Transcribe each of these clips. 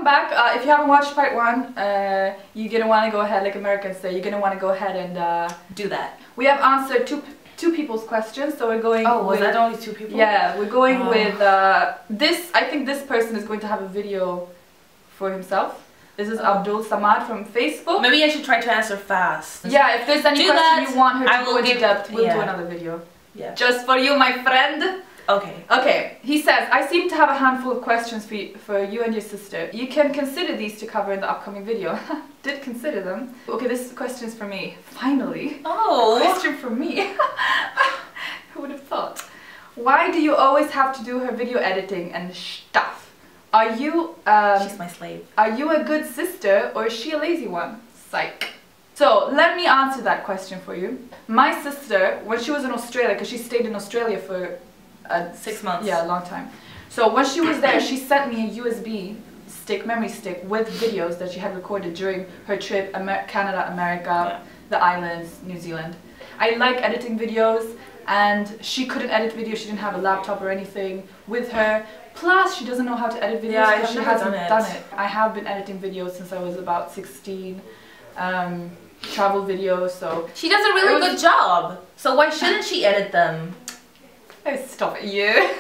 welcome back. If you haven't watched part 1, you're gonna want to go ahead, like Americans say, you're gonna want to go ahead and do that. We have answered two people's questions, so we're going. Oh, was that only 2 people? Yeah, we're going with this. I think this person is going to have a video for himself. This is Abdul Samad from Facebook. Maybe I should try to answer fast. Yeah, if there's any question you want her to go into depth, we'll do another video. Yeah. Just for you, my friend. Okay. Okay, he says, I seem to have a handful of questions for you and your sister. You can consider these to cover in the upcoming video. Did consider them. Okay, this question is for me. Finally. Oh. A question for me. Who would have thought? Why do you always have to do her video editing and stuff? Are you... she's my slave. Are you a good sister or is she a lazy one? Psych. So, let me answer that question for you. My sister, when she was in Australia, because she stayed in Australia for 6 months. Yeah, a long time. So when she was there, she sent me a USB stick, memory stick, with videos that she had recorded during her trip, Canada, America, the islands, New Zealand. I like editing videos, and she couldn't edit videos, she didn't have a laptop or anything with her. Plus, she doesn't know how to edit videos because she hasn't done it. I have been editing videos since I was about 16. Travel videos, so... She does a really good job, so why shouldn't she edit them? Oh, stop it, you.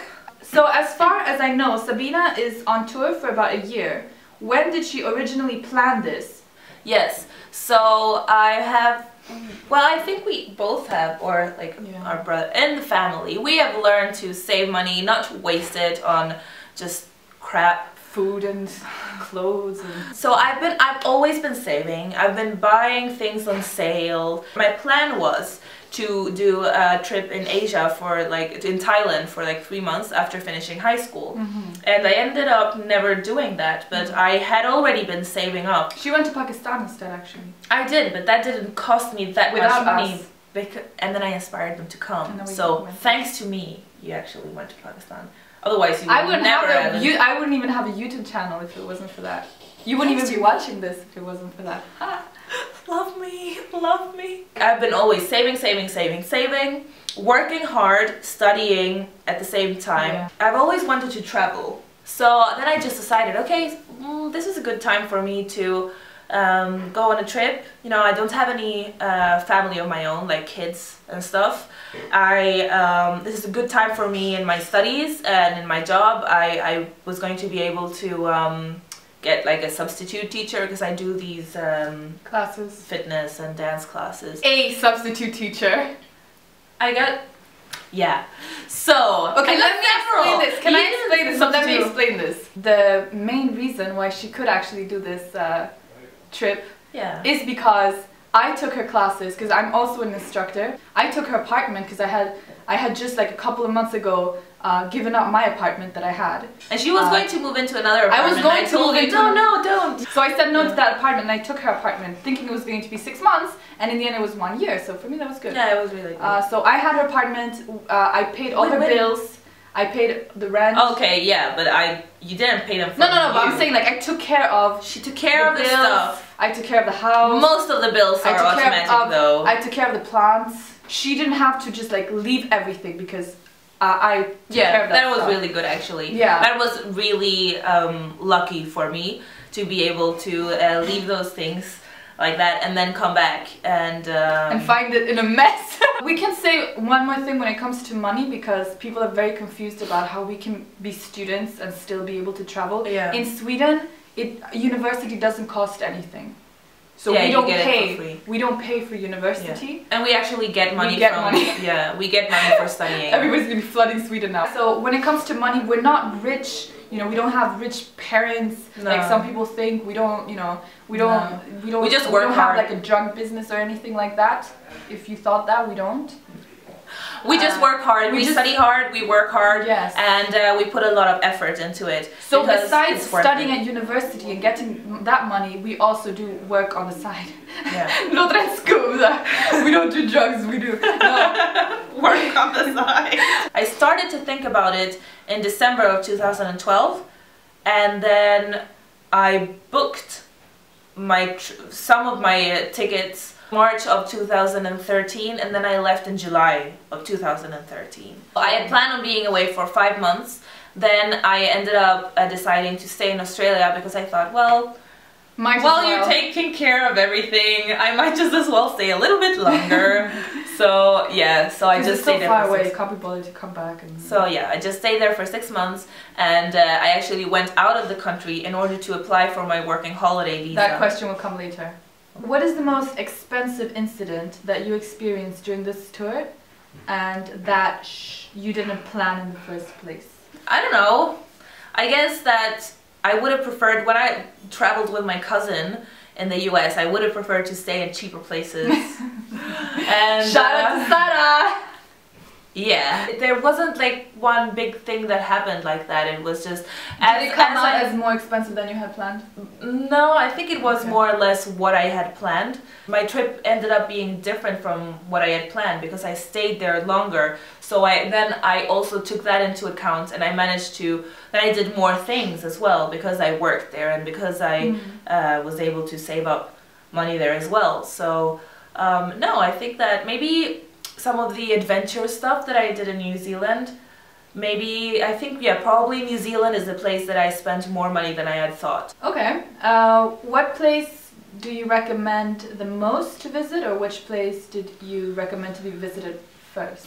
So as far as I know, Sabina is on tour for about a year. When did she originally plan this? Yes, so I have... Well, I think we both have, or like our brother and the family, we have learned to save money, not to waste it on just crap. Food and clothes and... So I've always been saving. I've been buying things on sale. My plan was to do a trip in Asia for like, in Thailand for like 3 months after finishing high school. And I ended up never doing that, but I had already been saving up. She went to Pakistan instead, actually. I did, but that didn't cost me that much money. And then I inspired them to come. So thanks to me, you actually went to Pakistan. Otherwise, you would never have I wouldn't even have a YouTube channel if it wasn't for that. You wouldn't even be watching this if it wasn't for that. Love me, love me. I've been always saving, working hard, studying at the same time. I've always wanted to travel. So then I just decided, okay, this is a good time for me to go on a trip. You know, I don't have any family of my own, like kids and stuff. This is a good time for me in my studies and in my job. I was going to be able to get like a substitute teacher because I do these classes, fitness and dance classes. A substitute teacher. So okay, let me explain this. Can I explain this? So let me explain this. The main reason why she could actually do this trip is because I took her classes, because I'm also an instructor. I took her apartment because I had just like a couple of months ago given up my apartment that I had. And she was going to move into another apartment. I was going to move into... No, don't. So I said no to that apartment and I took her apartment thinking it was going to be 6 months, and in the end it was 1 year, so for me that was good. Yeah, it was really good. So I had her apartment, I paid all her bills, I paid the rent. Okay, yeah, but you didn't pay them for No, but I'm saying like I took care of... She took care of the stuff. I took care of the house. Most of the bills are automatic though. I took care of the plants. She didn't have to just like leave everything because I took care of that was really good actually. Yeah. That was really lucky for me to be able to leave those things like that and then come back and find it in a mess. We can say one more thing when it comes to money, because people are very confused about how we can be students and still be able to travel. In Sweden, university doesn't cost anything. So we don't pay. We don't pay for university, and we actually get money. We get money for studying. Everybody's gonna be flooding Sweden now. So when it comes to money, we're not rich. You know, we don't have rich parents like some people think. We don't. You know, we just work hard. Have like a junk business or anything like that. If you thought that, we don't. We just work hard, we study hard, we work hard, and we put a lot of effort into it. So besides studying at university and getting that money, we also do work on the side. Låter rätt skumt. We don't do drugs, we do work on the side. I started to think about it in December of 2012, and then I booked some of my tickets March of 2013, and then I left in July of 2013. I had planned on being away for 5 months, Then I ended up deciding to stay in Australia because I thought, well, you're taking care of everything, I might just as well stay a little bit longer. So yeah, so I just stayed there. Far away, you can't be bothered to come back. And so yeah, I just stayed there for 6 months, and I actually went out of the country in order to apply for my working holiday visa. That question will come later. What is the most expensive incident that you experienced during this tour, and that you didn't plan in the first place? I don't know. I guess that I would have preferred, when I traveled with my cousin in the US, I would have preferred to stay in cheaper places. And shout out to Sarah! Yeah, there wasn't like one big thing that happened like that. It was just did it come out as more expensive than you had planned? No, I think it was more or less what I had planned. My trip ended up being different from what I had planned because I stayed there longer. So then I also took that into account, and I managed to, then I did more things as well because I worked there and because I was able to save up money there as well. So no, I think that maybe some of the adventure stuff that I did in New Zealand, I think, yeah, probably New Zealand is the place that I spent more money than I had thought. Okay. What place do you recommend the most to visit, or which place did you recommend to be visited first?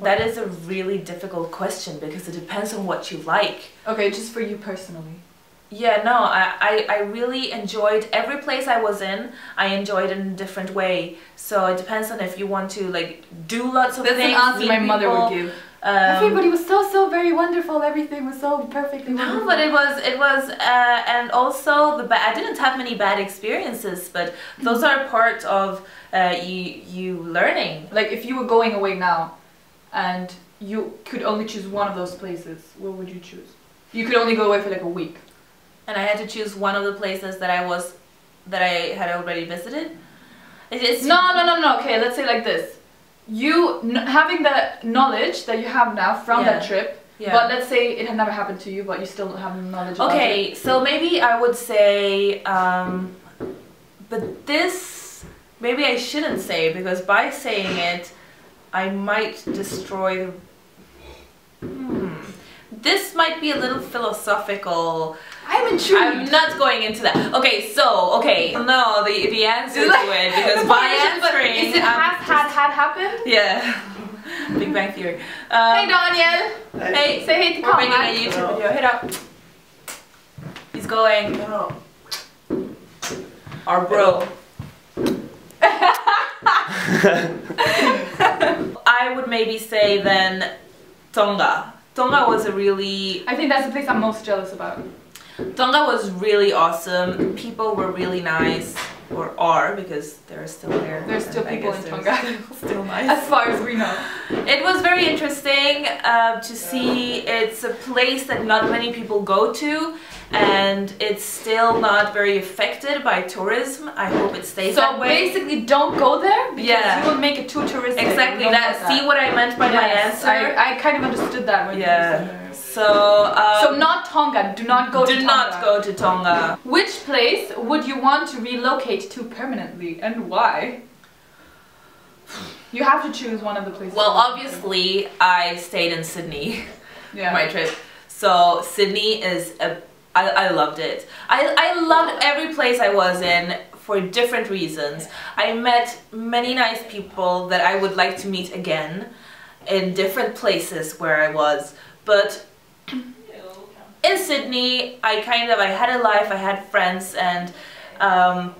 That is a really difficult question because it depends on what you like. Okay, just for you personally. Yeah, no, I really enjoyed every place I was in. I enjoyed it in a different way. So it depends on if you want to like do lots of things. That's an answer my mother would give. Everybody was so very wonderful. Everything was so perfectly wonderful. No, but it was, and also I didn't have many bad experiences, but those are part of you learning. Like if you were going away now, and you could only choose one of those places, what would you choose? You could only go away for like a week. And I had to choose one of the places that I had already visited. No. Okay, let's say like this. You having the knowledge that you have now from that trip, but let's say it had never happened to you, but you still don't have knowledge about it. Okay, so maybe I would say, but this, maybe I shouldn't say, because by saying it, I might destroy the... This might be a little philosophical. I'm intrigued. I'm not going into that. Okay, no, the answer to it, because by answering... Is it had happened? Yeah. Big Bang Theory. Hey Daniel! Hey, say hey to We're making a YouTube video. Hit up. He's going. Our bro. I would maybe say then Tonga. Tonga was a really... I think that's the place I'm most jealous about. Tonga was really awesome. People were really nice, or are, because they're still there. There's still people in Tonga. Still nice. As far as we know. It was very interesting to see. It's a place that not many people go to, and it's still not very affected by tourism. I hope it stays that way. So basically don't go there because you will make it too touristic. Exactly, see what I meant by my answer? I kind of understood that when you said that. So not Tonga, do not go to Tonga. Do not go to Tonga. Which place would you want to relocate to permanently, and why? You have to choose one of the places. Well, obviously I stayed in Sydney my trip. So Sydney is I loved it. I loved every place I was in for different reasons. I met many nice people that I would like to meet again in different places where I was. But in Sydney, I had a life, I had friends and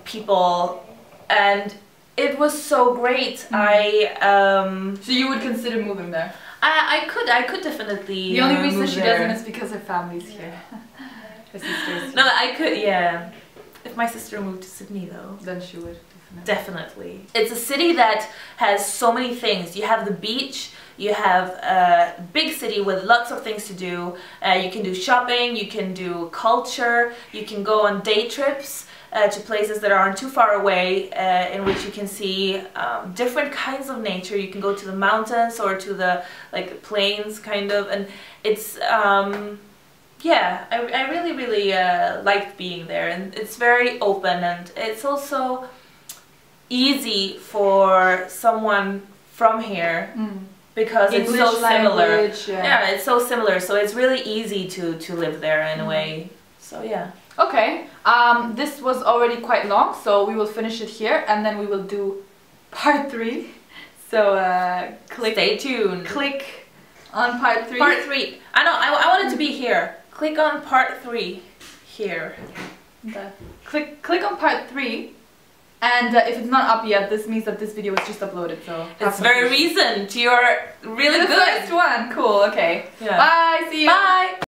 people, and it was so great. So you would consider moving there? I could definitely. The only reason she doesn't is because her family's here. Her sister's. No, I could, yeah. If my sister moved to Sydney though, then she would. Definitely. It's a city that has so many things. You have the beach, you have a big city with lots of things to do. You can do shopping, you can do culture, you can go on day trips to places that aren't too far away, in which you can see different kinds of nature. You can go to the mountains or to the plains kind of, and it's yeah, I really liked being there, and it's very open, and it's also easy for someone from here because English it's so similar. language, Yeah, it's so similar, so it's really easy to live there in a way. So yeah. Okay, this was already quite long, so we will finish it here and then we will do part 3. So Stay tuned. Click on part 3. Part 3. I know, I want it to be here. Click on part 3 here. Okay. Click on part 3. And if it's not up yet, this means that this video was just uploaded, so... It's very recent. You're really good. The first one. Cool, okay. Yeah. Bye, see you. Bye.